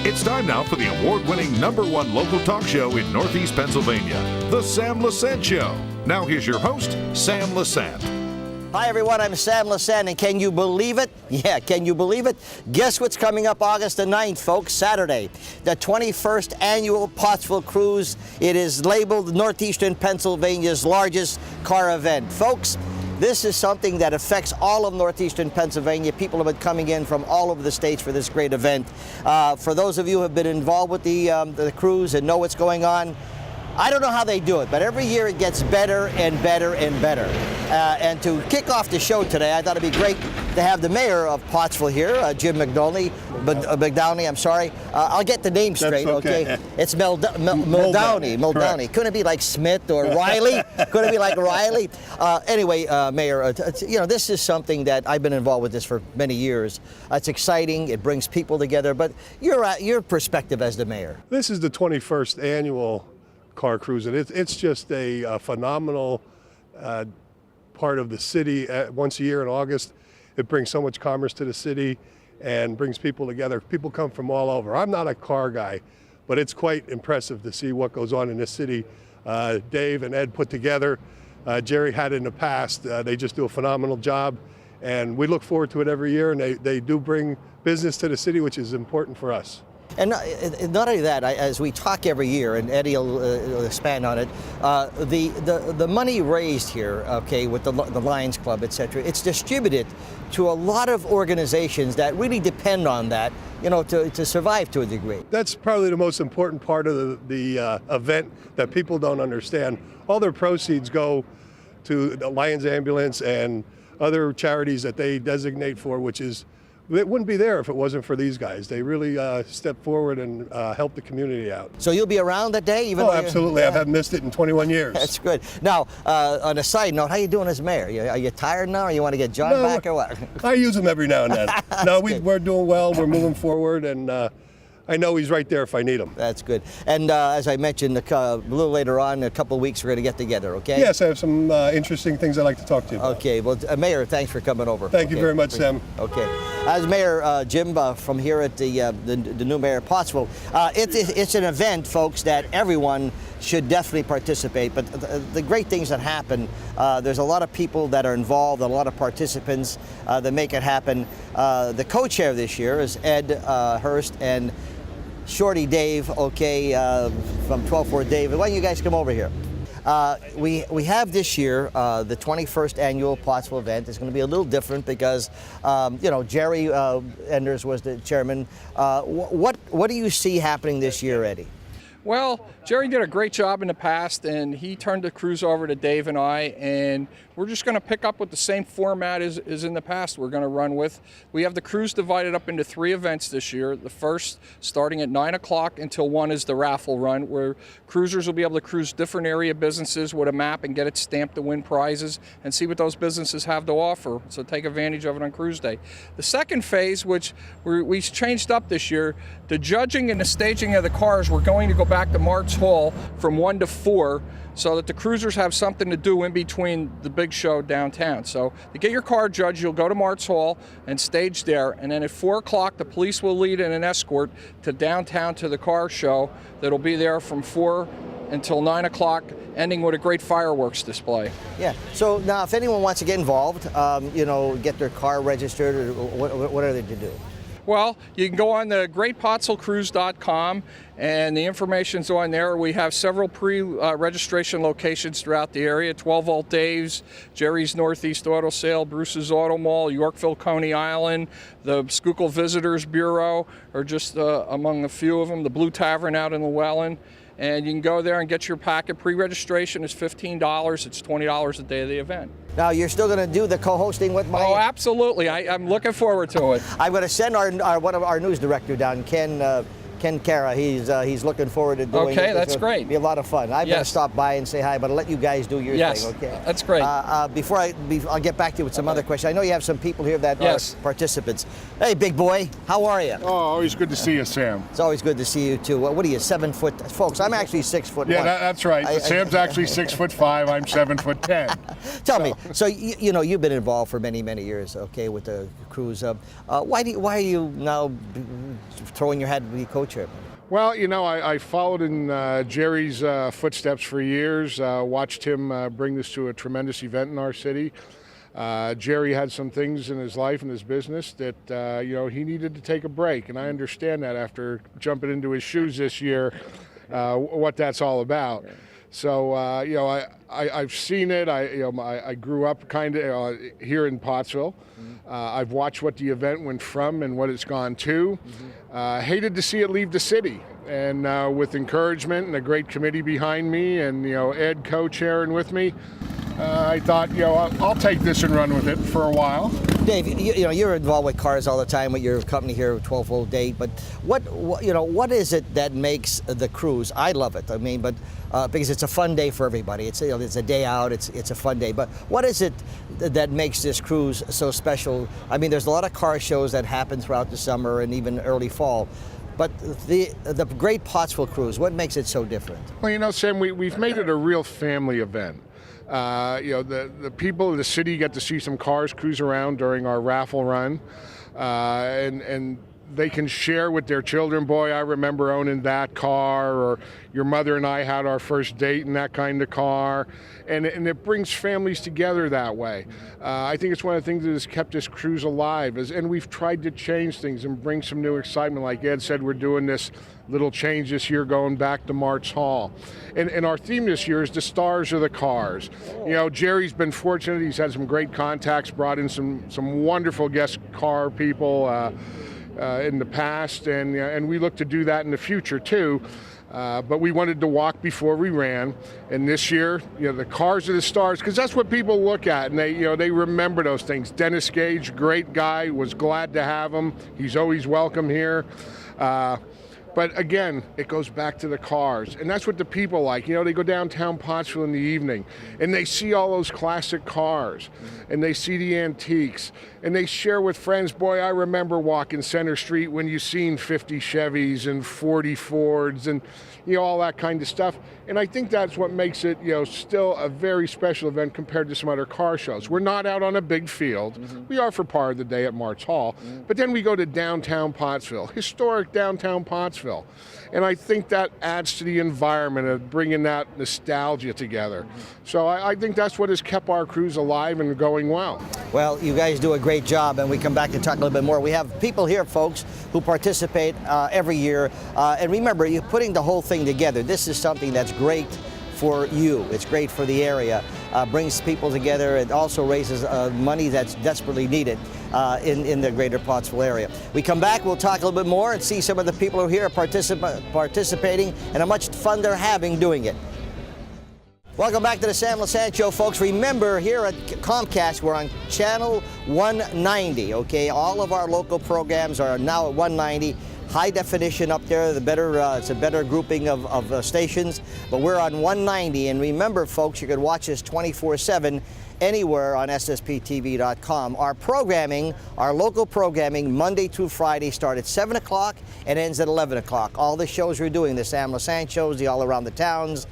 It's time now for the award-winning #1 local talk show in Northeast Pennsylvania, The Sam Lesante Show. Now here's your host, Sam Lesante. Hi everyone, I'm Sam Lesante, and can you believe it? Yeah, can you believe it? Guess what's coming up August the 9th, folks, Saturday. The 21st annual Pottsville Cruise. It is labeled Northeastern Pennsylvania's largest car event. Folks, this is something that affects all of Northeastern Pennsylvania. People have been coming in from all over the states for this great event. For those of you who have been involved with the cruise and know what's going on, I don't know how they do it, but every year it gets better and better and better. And to kick off the show today, I thought it'd be great to have the mayor of Pottsville here, Jim McDowney. I'm sorry. I'll get the name straight, okay? It's Muldowney. Couldn't it be like Smith or Riley? Couldn't it be like Riley? Anyway, Mayor, this is something that I've been involved with this for many years. It's exciting. It brings people together. But your perspective as the mayor. This is the 21st annual car cruise, and it's just a phenomenal part of the city. Once a year in August, it brings so much commerce to the city and brings people together. People come from all over. I'm not a car guy, but it's quite impressive to see what goes on in this city. Dave and Ed put together. Jerry had it in the past. They just do a phenomenal job, and we look forward to it every year, and they do bring business to the city, which is important for us. And not only that, as we talk every year, and Eddie will expand on it, the money raised here, okay, with the Lions Club, etc., it's distributed to a lot of organizations that really depend on that, to survive to a degree. That's probably the most important part of the event that people don't understand. All their proceeds go to the Lions Ambulance and other charities that they designate for, which is, it wouldn't be there if it wasn't for these guys. They really step forward and help the community out. So you'll be around that day? Oh, absolutely. Yeah. I haven't missed it in 21 years. That's good. Now, on a side note, how you doing as mayor? Are you tired now, or you want to get John back, or what? I use him every now and then. No, we're doing well. We're moving forward, and I know he's right there if I need him. That's good. And as I mentioned a little later on, in a couple of weeks, we're going to get together, okay? Yes, I have some interesting things I'd like to talk to you about. Okay. Well, Mayor, thanks for coming over. Thank you very much, Sam. Okay. As Mayor Jim from here at the new mayor of Pottsville, it's an event, folks, that everyone should definitely participate. But the great things that happen, there's a lot of people that are involved, a lot of participants that make it happen. The co-chair this year is Ed Hurst and Shorty Dave, okay, from 12-4 Dave. Why don't you guys come over here? We have this year the 21st annual Pottsville event. It's going to be a little different because, Jerry Enders was the chairman. What do you see happening this year, Eddie? Well, Jerry did a great job in the past, and he turned the cruise over to Dave and I, and we're just going to pick up with the same format as in the past we're going to run with. We have the cruise divided up into 3 events this year. The first, starting at 9 o'clock until 1, is the raffle run, where cruisers will be able to cruise different area businesses with a map and get it stamped to win prizes and see what those businesses have to offer. So take advantage of it on cruise day. The second phase, which we changed up this year, the judging and the staging of the cars, we're going to go back to Mart's Hall from 1 to 4, so that the cruisers have something to do in between the big show downtown. So to get your car judged, you'll go to Mart's Hall and stage there, and then at 4 o'clock the police will lead in an escort to downtown to the car show that'll be there from 4 until 9 o'clock, ending with a great fireworks display. Yeah, so now if anyone wants to get involved, get their car registered, or what are they to do? Well, you can go on the GreatPottsvilleCruise.com, and the information's on there. We have several pre-registration locations throughout the area: 12 Volt Dave's, Jerry's Northeast Auto Sale, Bruce's Auto Mall, Yorkville, Coney Island, the Schuylkill Visitors Bureau are just among a few of them, the Blue Tavern out in Llewellyn. And you can go there and get your packet. Pre-registration is $15. It's $20 a day of the event. Now, you're still going to do the co-hosting with my... Oh, absolutely. I'm looking forward to it. I'm going to send one of our news director down, Ken Cara. He's looking forward to doing it. Okay, that's great. It'll be a lot of fun. I'm going to stop by and say hi, but I'll let you guys do your thing, okay? That's great. I'll get back to you with some other questions. I know you have some people here that are participants. Hey, big boy, how are you? Oh, always good to see you, Sam. It's always good to see you, too. What are you, 7 foot? Folks, I'm actually 6 foot. Yeah, that's right. Sam's actually 6'5". I'm 7'10". Tell me, so you've been involved for many, many years, okay, with the Cruise. Why are you now throwing your hat to be co-chairman? Well, you know, I followed in Jerry's footsteps for years, watched him bring this to a tremendous event in our city. Jerry had some things in his life and his business that, you know, he needed to take a break. And I understand that after jumping into his shoes this year, what that's all about. So, you know, I've seen it. I grew up kind of here in Pottsville. I've watched what the event went from and what it's gone to. Hated to see it leave the city. And with encouragement and a great committee behind me and, you know, Ed co-chairing with me, I thought, you know, I'll take this and run with it for a while. Dave, you know, you're involved with cars all the time with your company here, 12-Volt Date. But what is it that makes the cruise? I love it. I mean, but because it's a fun day for everybody. It's, you know, it's a day out. It's a fun day. But what is it that makes this cruise so special? I mean, there's a lot of car shows that happen throughout the summer and even early fall. But the Great Pottsville Cruise, what makes it so different? Well, you know, Sam, we've made it a real family event. You know, the people of the city get to see some cars cruise around during our raffle run, and they can share with their children. Boy, I remember owning that car, or your mother and I had our first date in that kind of car, and it brings families together that way. I think it's one of the things that has kept this cruise alive, and we've tried to change things and bring some new excitement. Like Ed said, we're doing this little change this year going back to March Hall. And our theme this year is the stars of the cars. You know, Jerry's been fortunate. He's had some great contacts, brought in some wonderful guest car people in the past, and we look to do that in the future too. But we wanted to walk before we ran, and this year, you know, the cars are the stars, because that's what people look at, and they remember those things. Dennis Gage, great guy, was glad to have him. He's always welcome here. But again, it goes back to the cars, and that's what the people like. You know, they go downtown Pottsville in the evening, and they see all those classic cars, and they see the antiques, and they share with friends. Boy, I remember walking Center Street when you seen 50 Chevys and 40 Fords and, you know, all that kind of stuff. And I think that's what makes it, you know, still a very special event compared to some other car shows. We're not out on a big field. We are for part of the day at March Hall, but then we go to downtown Pottsville, historic downtown Pottsville. And I think that adds to the environment of bringing that nostalgia together. So I think that's what has kept our cruise alive and going well. Well, you guys do a great job, and we come back and talk a little bit more. We have people here, folks, who participate every year. And remember, you're putting the whole thing together. This is something that's great for you. It's great for the area. Brings people together. It also raises money that's desperately needed in the greater Pottsville area. We come back, we'll talk a little bit more and see some of the people who are here participating and how much fun they're having doing it. Welcome back to the Sam Lesante Show, folks. Remember, here at Comcast, we're on channel 190, okay? All of our local programs are now at 190. High definition up there, it's a better grouping of stations, but we're on 190. And remember, folks, you can watch us 24/7 anywhere on ssptv.com. Our programming, our local programming, Monday through Friday, start at 7 o'clock and ends at 11 o'clock. All the shows we're doing, the Sam Lesante shows, the All Around the Towns,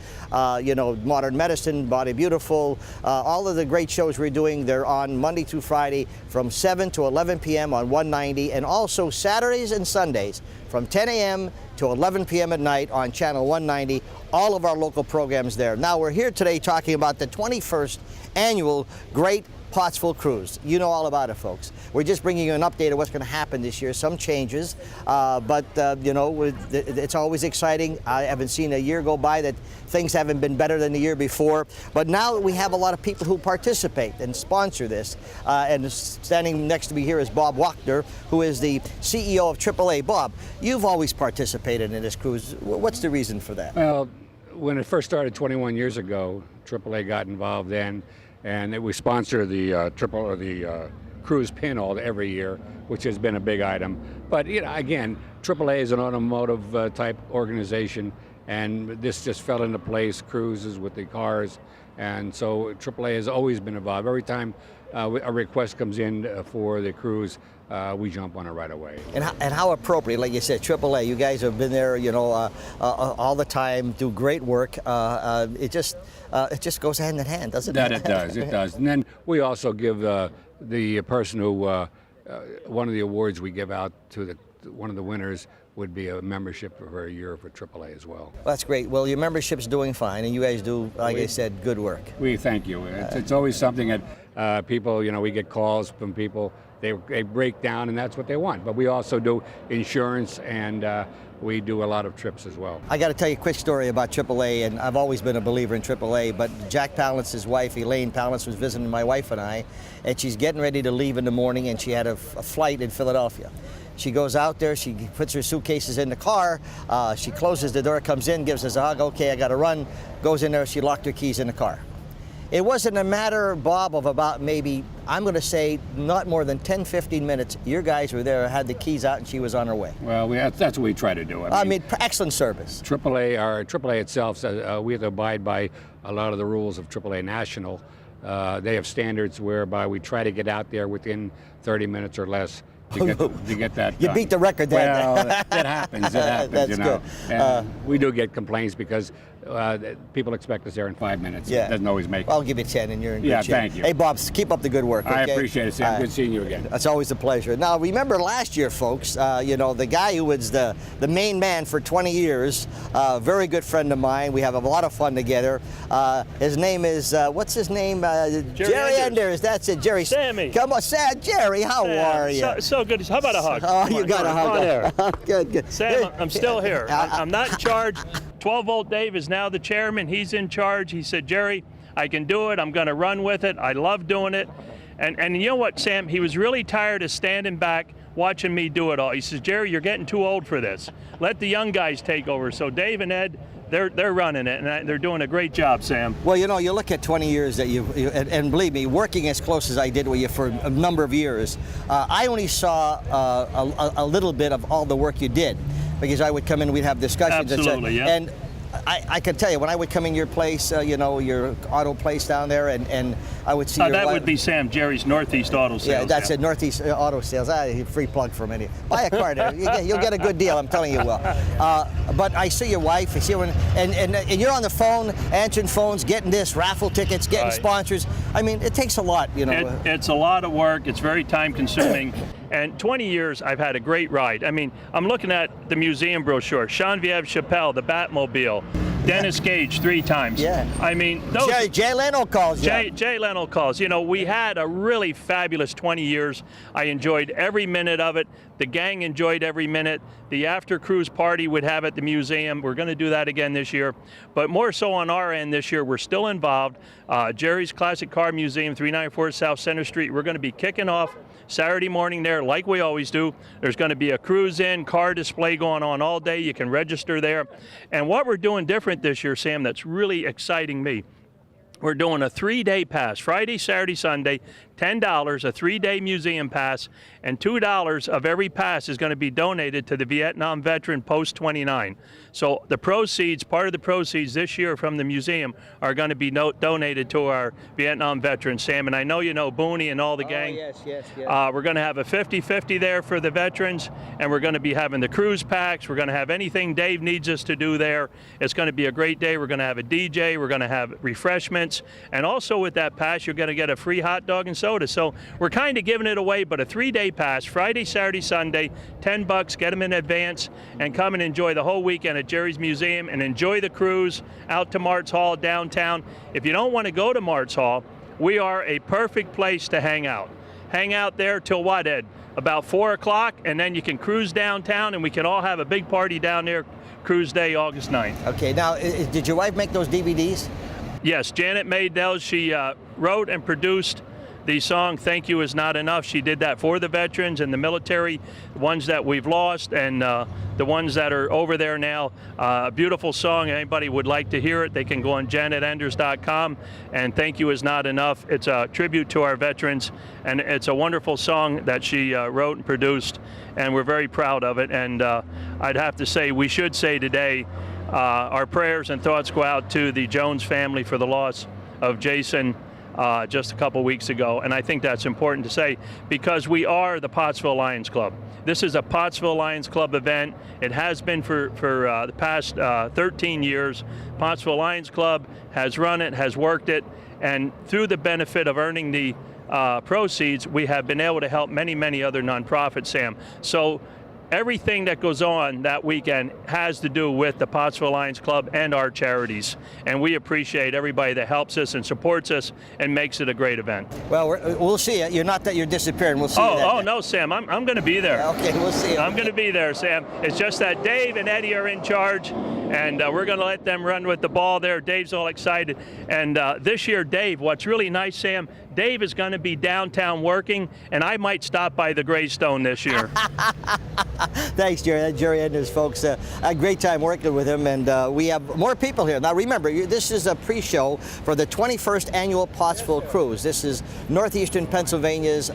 you know, Modern Medicine, Body Beautiful, all of the great shows we're doing, they're on Monday through Friday from 7 to 11 p.m. on 190, and also Saturdays and Sundays from 10 a.m. to 11 p.m. at night on channel 190. All of our local programs there. Now, we're here today talking about the 21st annual Great Pottsville Cruise. You know all about it, folks. We're just bringing you an update of what's going to happen this year, some changes, but you know, it's always exciting. I haven't seen a year go by that things haven't been better than the year before, but now we have a lot of people who participate and sponsor this, and standing next to me here is Bob Wachner, who is the CEO of AAA. Bob, you've always participated in this cruise. What's the reason for that? Well, when it first started 21 years ago, AAA got involved then, and we sponsor the cruise pinhole every year, which has been a big item. But you know, again, AAA is an automotive type organization, and this just fell into place. Cruises with the cars, and so AAA has always been involved. Every time a request comes in for the cruise, we jump on it right away. And how appropriate, like you said, AAA, you guys have been there, you know, all the time, do great work. It just goes hand in hand, doesn't it? That it does, it does. And then we also give the person who one of the awards we give out to one of the winners would be a membership for a year for AAA as well. That's great. Well, your membership's doing fine, and you guys do, like I said, good work. We thank you. It's always something that people, we get calls from people, they break down, and that's what they want. But we also do insurance, and we do a lot of trips as well. I got to tell you a quick story about AAA, and I've always been a believer in AAA, but Jack Palance's wife, Elaine Palance, was visiting my wife and I, and she's getting ready to leave in the morning, and she had a flight in Philadelphia. She goes out there, she puts her suitcases in the car, she closes the door, comes in, gives us a hug, okay, I gotta run, goes in there, she locked her keys in the car. It wasn't a matter, Bob, of about maybe, I'm gonna say, not more than 10, 15 minutes, your guys were there, had the keys out, and she was on her way. Well, that's what we try to do. I mean excellent service. AAA itself says we have to abide by a lot of the rules of AAA National. They have standards whereby we try to get out there within 30 minutes or less to get that You done. beat the record then. Well, that happens. That's good. And we do get complaints because people expect us there in 5 minutes. Yeah. It doesn't always make it. I'll give you 10 and you're in good shape. Yeah, thank you. Hey, Bob, keep up the good work, okay? I appreciate it, Sam. Good seeing you again. That's always a pleasure. Now, remember last year, folks, the guy who was the main man for 20 years, very good friend of mine. We have a lot of fun together. His name is, what's his name? Jerry Enders. That's it, Jerry. Sammy. Come on, Sam. Jerry, how are you? So good. How about a hug? Oh, you got a hug. There. Good. Sam, I'm still here. I'm not in charge. 12-volt Dave is now the chairman. He's in charge. He said, Jerry, I can do it. I'm going to run with it. I love doing it. And you know what, Sam? He was really tired of standing back watching me do it all. He says, Jerry, you're getting too old for this. Let the young guys take over. So Dave and Ed, they're running it, and they're doing a great job, Sam. Well, you look at 20 years that and believe me, working as close as I did with you for a number of years, I only saw a little bit of all the work you did, because I would come in, we'd have discussions. Absolutely, yeah. And I can tell you, when I would come in your place, your auto place down there, and I would see that would be Sam, Jerry's Northeast Auto Sales. Yeah, that's it, Northeast Auto Sales. Free plug for me. Buy a car there. You'll get a good deal, I'm telling you will. But I see your wife, I see her, and you're on the phone, answering phones, getting this, raffle tickets, getting sponsors. I mean, it takes a lot, It's a lot of work. It's very time consuming. And 20 years, I've had a great ride. I mean, I'm looking at the museum brochure. Genevieve Chappelle, the Batmobile. Dennis Gage 3 times. Yeah. I mean, those. Jay Leno calls. Jay Leno calls. We had a really fabulous 20 years. I enjoyed every minute of it. The gang enjoyed every minute. The after cruise party we'd have at the museum. We're going to do that again this year. But more so on our end this year, we're still involved. Jerry's Classic Car Museum, 394 South Center Street. We're going to be kicking off Saturday morning there, like we always do. There's going to be a cruise-in car display going on all day. You can register there. And what we're doing different this year, Sam, that's really exciting me, we're doing a 3-day pass, Friday, Saturday, Sunday, $10, a 3-day museum pass, and $2 of every pass is going to be donated to the Vietnam veteran post-29. So the proceeds, part of the proceeds this year from the museum are going to be donated to our Vietnam veterans, Sam. And I know you know Booney and all the gang. Yes. We're going to have a 50-50 there for the veterans, and we're going to be having the cruise packs. We're going to have anything Dave needs us to do there. It's going to be a great day. We're going to have a DJ. We're going to have refreshments. And also with that pass, you're going to get a free hot dog and soda. So we're kind of giving it away, but a 3-day pass, Friday, Saturday, Sunday, $10, get them in advance, and come and enjoy the whole weekend at Jerry's Museum and enjoy the cruise out to Mart's Hall downtown. If you don't want to go to Mart's Hall, we are a perfect place to hang out. Hang out there till what, Ed? About 4 o'clock, and then you can cruise downtown, and we can all have a big party down there, Cruise Day, August 9th. Okay, now, did your wife make those DVDs? Yes, Janet made those. She wrote and produced the song Thank You Is Not Enough. She did that for the veterans and the military, the ones that we've lost and the ones that are over there now. A beautiful song. Anybody would like to hear it, they can go on janetenders.com, and Thank You Is Not Enough. It's a tribute to our veterans, and it's a wonderful song that she wrote and produced, and we're very proud of it. And I'd have to say, we should say today, our prayers and thoughts go out to the Jones family for the loss of Jason just a couple weeks ago. And I think that's important to say because we are the Pottsville Lions Club. This is a Pottsville Lions Club event. It has been for the past 13 years. Pottsville Lions Club has run it, has worked it, and through the benefit of earning the proceeds, we have been able to help many, many other nonprofits, Sam. So everything that goes on that weekend has to do with the Pottsville Lions Club and our charities. And we appreciate everybody that helps us and supports us and makes it a great event. Well, we'll see you. You're not that you're disappearing. We'll see you Oh, no, Sam. I'm going to be there. Okay, we'll see you. I'm going to be there, Sam. It's just that Dave and Eddie are in charge, and we're going to let them run with the ball there. Dave's all excited. And this year, Dave, what's really nice, Sam, Dave is going to be downtown working, and I might stop by the gravestone this year. Thanks, Jerry. Jerry Enders, folks. A great time working with him, and we have more people here. Now, remember, this is a pre-show for the 21st Annual Pottsville Cruise. This is northeastern Pennsylvania's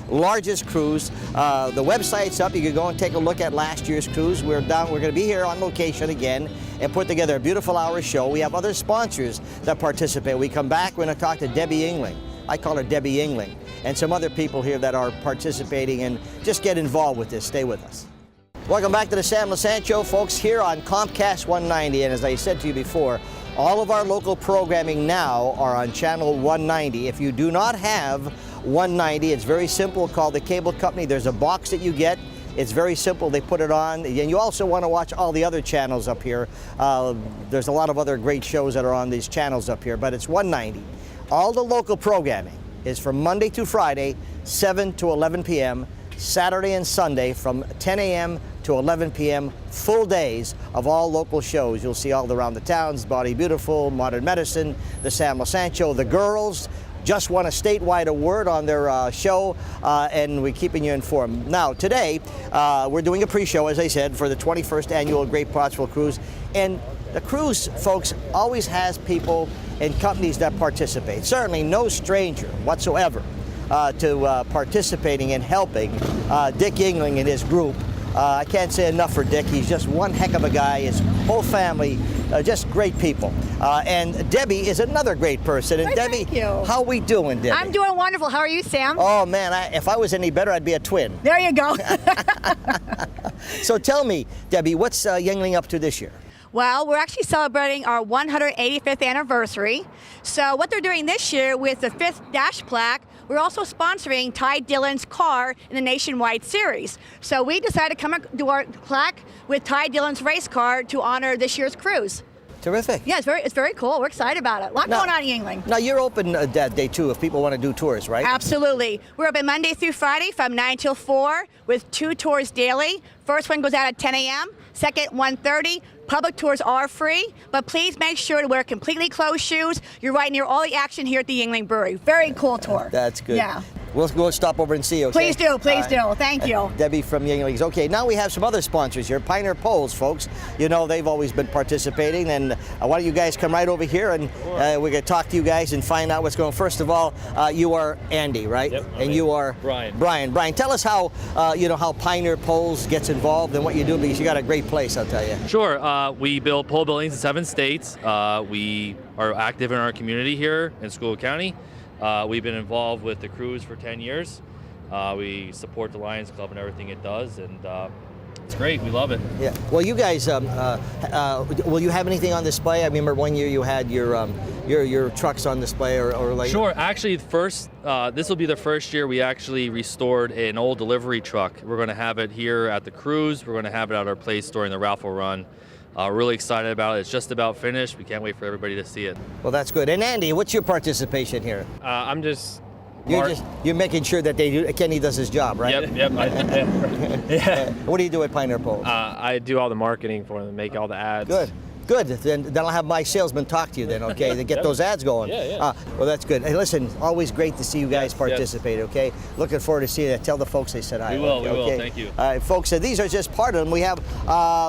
largest cruise. The website's up. You can go and take a look at last year's cruise. We're going to be here on location again and put together a beautiful hour show. We have other sponsors that participate. We come back, we're going to talk to Debbie Engling. I call her Debbie Engling, and some other people here that are participating, and just get involved with this. Stay with us. Welcome back to the Sam Lesante Show, folks, here on Comcast 190. And as I said to you before, all of our local programming now are on channel 190. If you do not have 190, it's very simple. Call the cable company. There's a box that you get. It's very simple. They put it on. And you also want to watch all the other channels up here. There's a lot of other great shows that are on these channels up here, but it's 190. All the local programming is from Monday through Friday, 7 to 11 p.m., Saturday and Sunday from 10 a.m. to 11 p.m., full days of all local shows. You'll see all around the towns, Body Beautiful, Modern Medicine, the Sam Lesante Show. The girls just won a statewide award on their show, and we're keeping you informed. Now, today, we're doing a pre-show, as I said, for the 21st Annual Great Pottsville Cruise. And the cruise, folks, always has people and companies that participate. Certainly no stranger whatsoever to participating and helping Dick Engling and his group. I can't say enough for Dick. He's just one heck of a guy. His whole family, just great people. And Debbie is another great person. And Debbie, thank you. How we doing, Debbie? I'm doing wonderful. How are you, Sam? Oh, man, if I was any better, I'd be a twin. There you go. So tell me, Debbie, what's Yingling up to this year? Well, we're actually celebrating our 185th anniversary. So what they're doing this year with the 5th Dash plaque, we're also sponsoring Ty Dillon's car in the Nationwide Series. So we decided to come and do our plaque with Ty Dillon's race car to honor this year's cruise. Terrific. Yeah, it's very cool. We're excited about it. A lot going on in Yingling. Now, you're open that day, too, if people want to do tours, right? Absolutely. We're open Monday through Friday from 9 till 4 with 2 tours daily. First one goes out at 10 a.m., second 1:30. Public tours are free, but please make sure to wear completely closed shoes. You're right near all the action here at the Yingling Brewery. Very cool tour. That's good. Yeah. We'll go stop over and see you, okay? Please do, please do. Thank you. Debbie from Yingling's. Okay, now we have some other sponsors here. Pioneer Poles, folks. You know, they've always been participating, and why don't you guys come right over here, and we're going to talk to you guys and find out what's going on. First of all, you are Andy, right? Yep. And you are? Brian. Brian, tell us how, how Pioneer Poles gets involved and what you do, because you got a great place, I'll tell you. Sure. We build pole buildings in 7 states. We are active in our community here in School County. We've been involved with the cruise for 10 years. We support the Lions Club and everything it does, and it's great. We love it. Yeah. Well, you guys, will you have anything on display? I remember one year you had your trucks on display, or like. Sure. Actually, this will be the first year we actually restored an old delivery truck. We're going to have it here at the cruise. We're going to have it at our place during the raffle run. Really excited about it. It's just about finished. We can't wait for everybody to see it. Well, that's good. And Andy, what's your participation here? I'm just. You're making sure that Kenny does his job, right? Yep. Yeah. What do you do at Pioneer Poles? I do all the marketing for them, make all the ads. Good. Then I'll have my salesman talk to you then, okay, to get those ads going. Yeah. Well, that's good. Hey, listen, always great to see you guys participate, okay? Looking forward to seeing that. Tell the folks they said hi. We will. Okay? Thank you. All right, folks, these are just part of them. We have,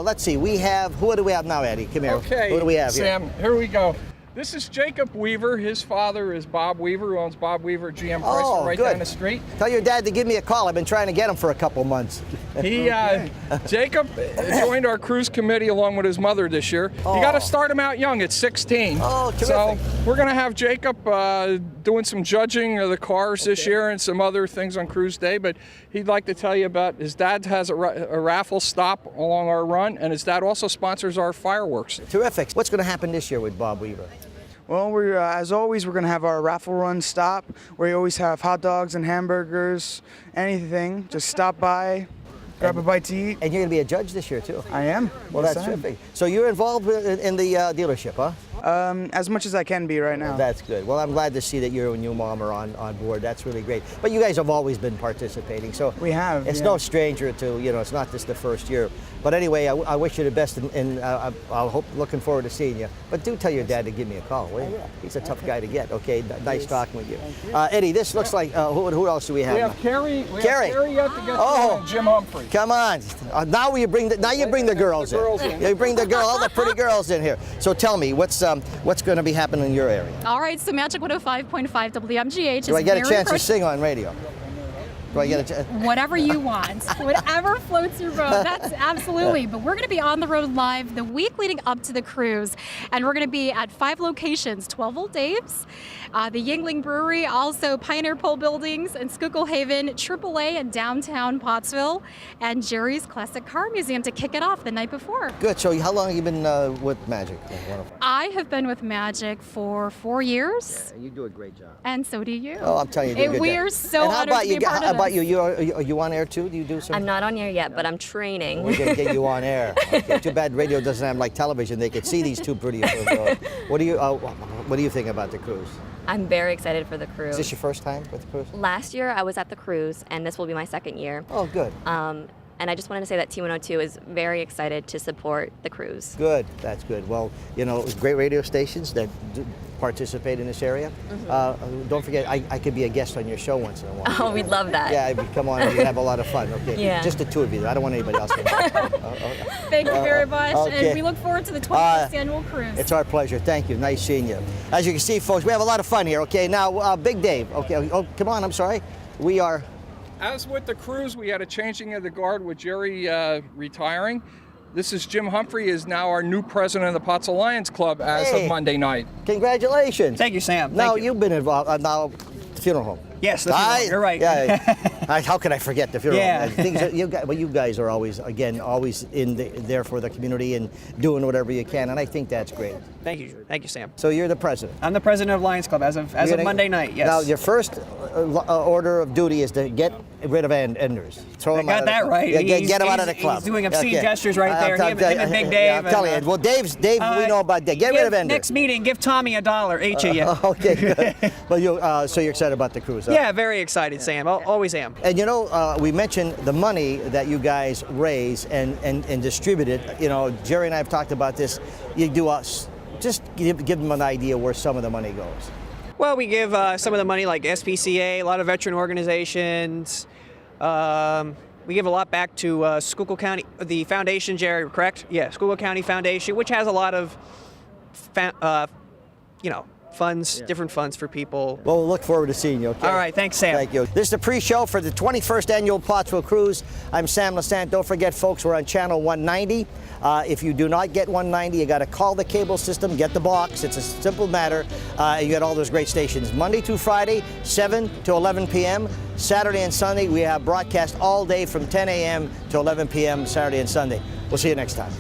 let's see, who do we have now, Eddie? Come here. Okay, Who do we have here? Sam, here we go. This is Jacob Weaver. His father is Bob Weaver, who owns Bob Weaver GM Chrysler right down the street. Tell your dad to give me a call. I've been trying to get him for a couple months. Jacob joined our cruise committee along with his mother this year. You got to start him out young at 16. Oh, terrific. So we're going to have Jacob doing some judging of the cars this year and some other things on cruise day. But he'd like to tell you about his dad has a raffle stop along our run, and his dad also sponsors our fireworks. Terrific. What's going to happen this year with Bob Weaver? Well, we're as always, we're going to have our raffle run stop where you always have hot dogs and hamburgers, anything. Just stop by, grab a bite to eat. And you're going to be a judge this year, too. I am. Well, Yes, that's I am. terrific. So you're involved in the dealership, huh? As much as I can be right now. That's good. Well, I'm glad to see that you and your mom are on board. That's really great. But you guys have always been participating, so We have, It's yeah. no stranger to it's not just the first year. But anyway, I wish you the best, and looking forward to seeing you. But do tell your dad to give me a call, will you? He's a tough guy to get. Okay, nice talking with you. Eddie, this looks like who else do we have? We have Carrie. We Carrie. have Carrie yet to get Oh. and Jim Humphrey. Come on. Now you bring the girls in. You bring all the pretty girls in here. So tell me, what's going to be happening in your area? All right, so Magic 105.5 WMGH Do I is get a very chance to sing on radio? Do I get a chance? Whatever you want, whatever floats your boat. That's absolutely. But we're going to be on the road live the week leading up to the cruise, and we're going to be at 5 locations: 12 Old Dave's, the Yingling Brewery, also Pioneer Pole Buildings in Schuylkill Haven, AAA in downtown Pottsville, and Jerry's Classic Car Museum to kick it off the night before. Good. So how long have you been with Magic? I have been with Magic for 4 years, You do a great job. and so do you. Oh, I'm telling you, you do a good we job. are so And how honored about to you? be a part How of about this. you? Are you on air too? Do you do some? I'm not on air yet, but I'm training. We're gonna get you on air. Okay. Too bad radio doesn't have like television. They could see these two pretty girls. What do you think about the cruise? I'm very excited for the cruise. Is this your first time with the cruise? Last year I was at the cruise, and this will be my second year. Oh, good. And I just wanted to say that T102 is very excited to support the cruise. Good. That's good. Well, great radio stations that do participate in this area. Don't forget, I could be a guest on your show once in a while. Oh, we'd love that. Yeah, come on, we have a lot of fun. Okay. Yeah. Just the two of you. I don't want anybody else. Thank you very much, okay. and we look forward to the 21st annual cruise. It's our pleasure. Thank you. Nice seeing you. As you can see, folks, we have a lot of fun here. Okay, now Big Dave. Okay, oh, come on. I'm sorry. We are. As with the cruise, we had a changing of the guard with Jerry retiring. This is Jim Humphrey, is now our new president of the Pottsville Lions Club as of Monday night. Congratulations. Thank you, Sam. Now Thank you. you've been involved. Now the funeral home. Yes, the funeral home. You're right. Yeah. How could I forget the funeral Yeah. home? Things that you guys are always there for the community and doing whatever you can, and I think that's great. Thank you, Sam. So you're the president. I'm the president of Lions Club as of Monday night. Yes. Now your first order of duty is to get rid of Enders. Throw him out got of that the, right. Yeah, get him out of the He's club. doing obscene gestures right there. Him and Big Dave. I'm telling you. Well, Dave, we know about Dave. Get rid of Enders. Next meeting, give Tommy $1 each of you. Okay, good. Well, so you're excited about the cruise, huh? Yeah, very excited, Sam. Always am. And we mentioned the money that you guys raise and distribute it. Jerry and I have talked about this. You do just give them an idea where some of the money goes. Well, we give some of the money like SPCA, a lot of veteran organizations. We give a lot back to Schuylkill County, the foundation, Jerry, correct? Yeah, Schuylkill County Foundation, which has a lot of, funds, different funds for people. Well, we'll look forward to seeing you, okay? All right, thanks, Sam. Thank you. This is the pre-show for the 21st Annual Pottsville Cruise. I'm Sam Lesante. Don't forget, folks, we're on Channel 190. If you do not get 190, you got to call the cable system, get the box. It's a simple matter. You get all those great stations. Monday through Friday, 7 to 11 p.m. Saturday and Sunday, we have broadcast all day from 10 a.m. to 11 p.m. Saturday and Sunday. We'll see you next time.